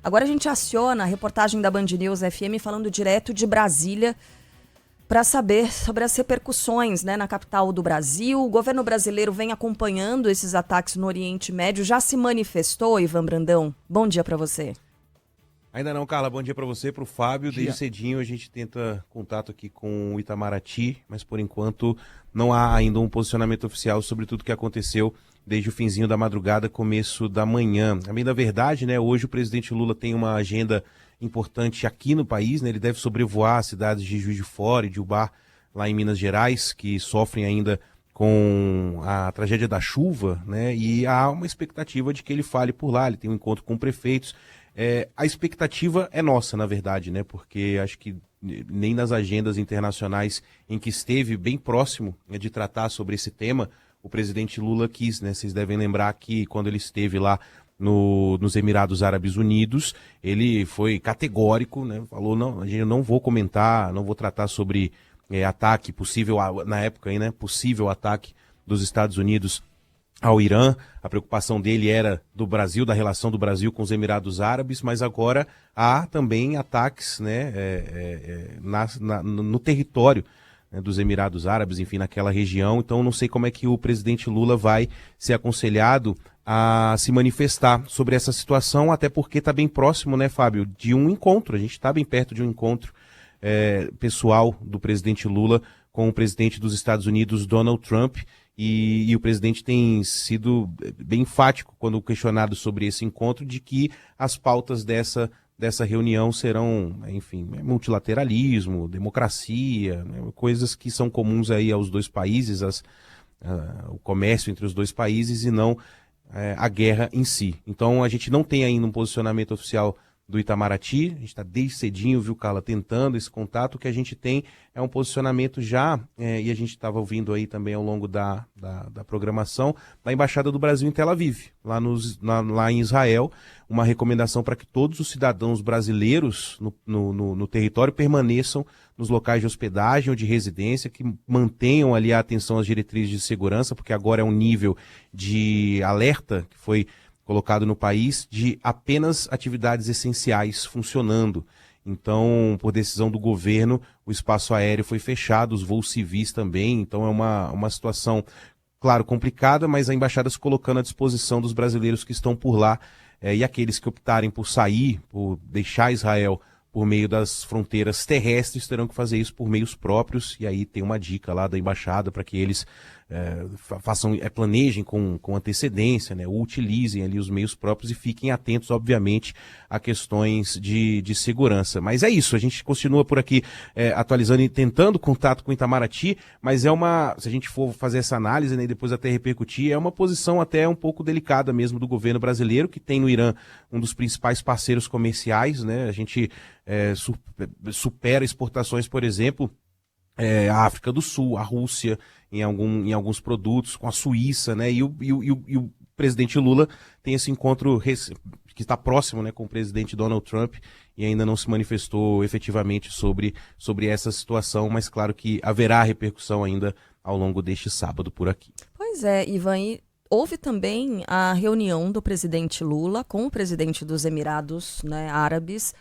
Agora a gente aciona a reportagem da Band News FM falando direto de Brasília para saber sobre as repercussões, né, na capital do Brasil. O governo brasileiro vem acompanhando esses ataques no Oriente Médio. Já se manifestou, Ivan Brandão? Bom dia para você. Ainda não, Carla. Bom dia para você, para o Fábio. Desde cedinho a gente tenta contato aqui com o Itamaraty, mas por enquanto não há ainda um posicionamento oficial sobre tudo o que aconteceu desde o finzinho da madrugada, começo da manhã. A bem da verdade, né, hoje o presidente Lula tem uma agenda importante aqui no país, né, ele deve sobrevoar as cidades de Juiz de Fora e de Ubá, lá em Minas Gerais, que sofrem ainda com a tragédia da chuva, né, e há uma expectativa de que ele fale por lá, ele tem um encontro com prefeitos. A expectativa é nossa, na verdade, né, porque acho que nem nas agendas internacionais em que esteve bem próximo, né, de tratar sobre esse tema, o presidente Lula quis, né? Vocês devem lembrar que quando ele esteve lá nos Emirados Árabes Unidos, ele foi categórico, né? Falou, não, eu não vou comentar, não vou tratar sobre ataque possível, na época aí, né? Possível ataque dos Estados Unidos ao Irã. A preocupação dele era do Brasil, da relação do Brasil com os Emirados Árabes, mas agora há também ataques, né? No território dos Emirados Árabes, enfim, naquela região. Então não sei como é que o presidente Lula vai ser aconselhado a se manifestar sobre essa situação, até porque está bem próximo, né, Fábio, de um encontro. A gente está bem perto de um encontro pessoal do presidente Lula com o presidente dos Estados Unidos, Donald Trump, e o presidente tem sido bem enfático quando questionado sobre esse encontro, de que as pautas dessa reunião serão, enfim, multilateralismo, democracia, né, coisas que são comuns aí aos dois países, o comércio entre os dois países e não a guerra em si. Então a gente não tem ainda um posicionamento oficial do Itamaraty, a gente está desde cedinho, viu, Carla, tentando esse contato. O que a gente tem é um posicionamento já, e a gente estava ouvindo aí também ao longo da programação, da Embaixada do Brasil em Tel Aviv, lá em Israel, uma recomendação para que todos os cidadãos brasileiros no território permaneçam nos locais de hospedagem ou de residência, que mantenham ali a atenção às diretrizes de segurança, porque agora é um nível de alerta que foi colocado no país de apenas atividades essenciais funcionando. Então, por decisão do governo, o espaço aéreo foi fechado, os voos civis também. Então é uma situação, claro, complicada, mas a embaixada se colocando à disposição dos brasileiros que estão por lá, e aqueles que optarem por sair, por deixar Israel por meio das fronteiras terrestres, terão que fazer isso por meios próprios. E aí tem uma dica lá da embaixada para que eles planejem com antecedência, né, ou utilizem ali os meios próprios e fiquem atentos, obviamente, a questões de segurança. Mas é isso, a gente continua por aqui atualizando e tentando contato com o Itamaraty, mas se a gente for fazer essa análise, né, e depois até repercutir, é uma posição até um pouco delicada mesmo do governo brasileiro, que tem no Irã um dos principais parceiros comerciais, né, a gente supera exportações, por exemplo, a África do Sul, a Rússia, em alguns produtos, com a Suíça, né? E o presidente Lula tem esse encontro que está próximo, né, com o presidente Donald Trump, e ainda não se manifestou efetivamente sobre essa situação, mas claro que haverá repercussão ainda ao longo deste sábado por aqui. Pois é, Ivan, e houve também a reunião do presidente Lula com o presidente dos Emirados, né, Árabes,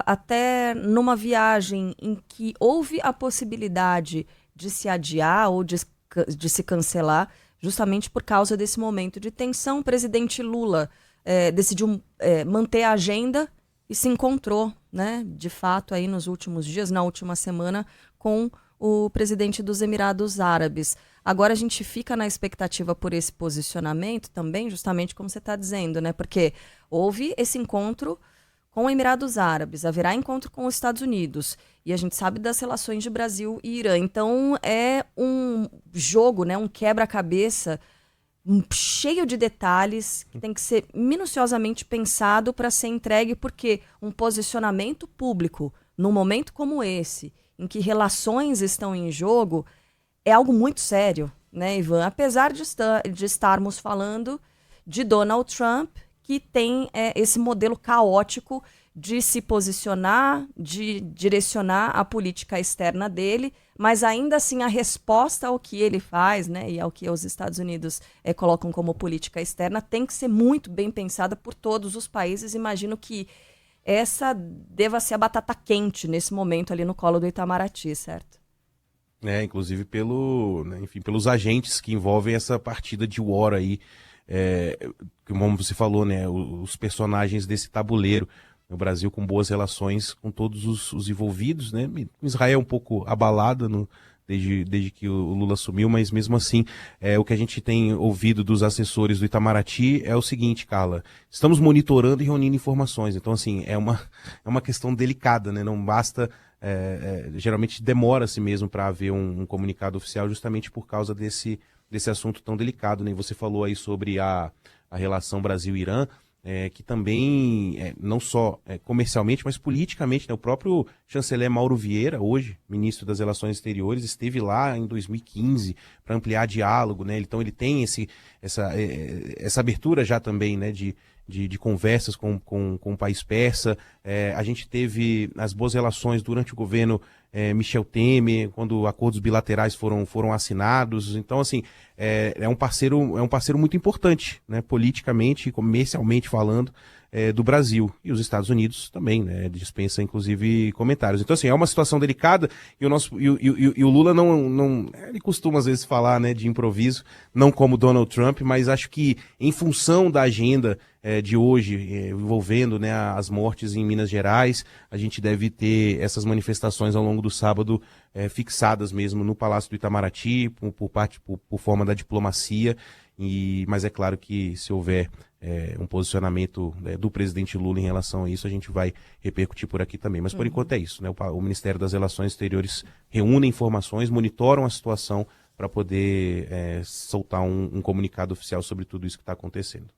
até numa viagem em que houve a possibilidade de se adiar ou de se cancelar, justamente por causa desse momento de tensão. O presidente Lula decidiu manter a agenda e se encontrou, né, de fato, aí nos últimos dias, na última semana, com o presidente dos Emirados Árabes. Agora a gente fica na expectativa por esse posicionamento também, justamente como você está dizendo, né, porque houve esse encontro com Emirados Árabes, haverá encontro com os Estados Unidos, e a gente sabe das relações de Brasil e Irã. Então é um jogo, né, um quebra-cabeça cheio de detalhes, que tem que ser minuciosamente pensado para ser entregue, porque um posicionamento público, num momento como esse, em que relações estão em jogo, é algo muito sério, né, Ivan? Apesar de estarmos falando de Donald Trump, que tem esse modelo caótico de se posicionar, de direcionar a política externa dele, mas ainda assim a resposta ao que ele faz, né, e ao que os Estados Unidos colocam como política externa, tem que ser muito bem pensada por todos os países. Imagino que essa deva ser a batata quente nesse momento ali no colo do Itamaraty, certo? Inclusive pelos agentes que envolvem essa partida de war aí, como você falou, né, os personagens desse tabuleiro. O Brasil com boas relações com todos os envolvidos, né? Israel um pouco abalada desde que o Lula assumiu, mas mesmo assim, o que a gente tem ouvido dos assessores do Itamaraty é o seguinte, Carla: estamos monitorando e reunindo informações. Então, assim, é uma questão delicada, né? Não basta, geralmente demora-se mesmo para haver um comunicado oficial, justamente por causa desse assunto tão delicado, né? Você falou aí sobre a relação Brasil-Irã, que também, não só comercialmente, mas politicamente, né? O próprio chanceler Mauro Vieira, hoje ministro das Relações Exteriores, esteve lá em 2015 para ampliar diálogo, né? Então ele tem essa abertura já também, né, de conversas com o país persa. A gente teve as boas relações durante o governo Michel Temer, quando acordos bilaterais foram assinados. Então, assim, é um parceiro muito importante, né, politicamente e comercialmente falando, do Brasil. E os Estados Unidos também, né, dispensa inclusive comentários. Então, assim, é uma situação delicada e o Lula não ele costuma às vezes falar, né, de improviso, não como Donald Trump, mas acho que em função da agenda de hoje, envolvendo, né, as mortes em Minas Gerais, a gente deve ter essas manifestações ao longo do sábado fixadas mesmo no Palácio do Itamaraty, por forma da diplomacia. Mas é claro que se houver um posicionamento do presidente Lula em relação a isso, a gente vai repercutir por aqui também. Mas por enquanto é isso, né? O Ministério das Relações Exteriores reúne informações, monitoram a situação para poder soltar um comunicado oficial sobre tudo isso que está acontecendo.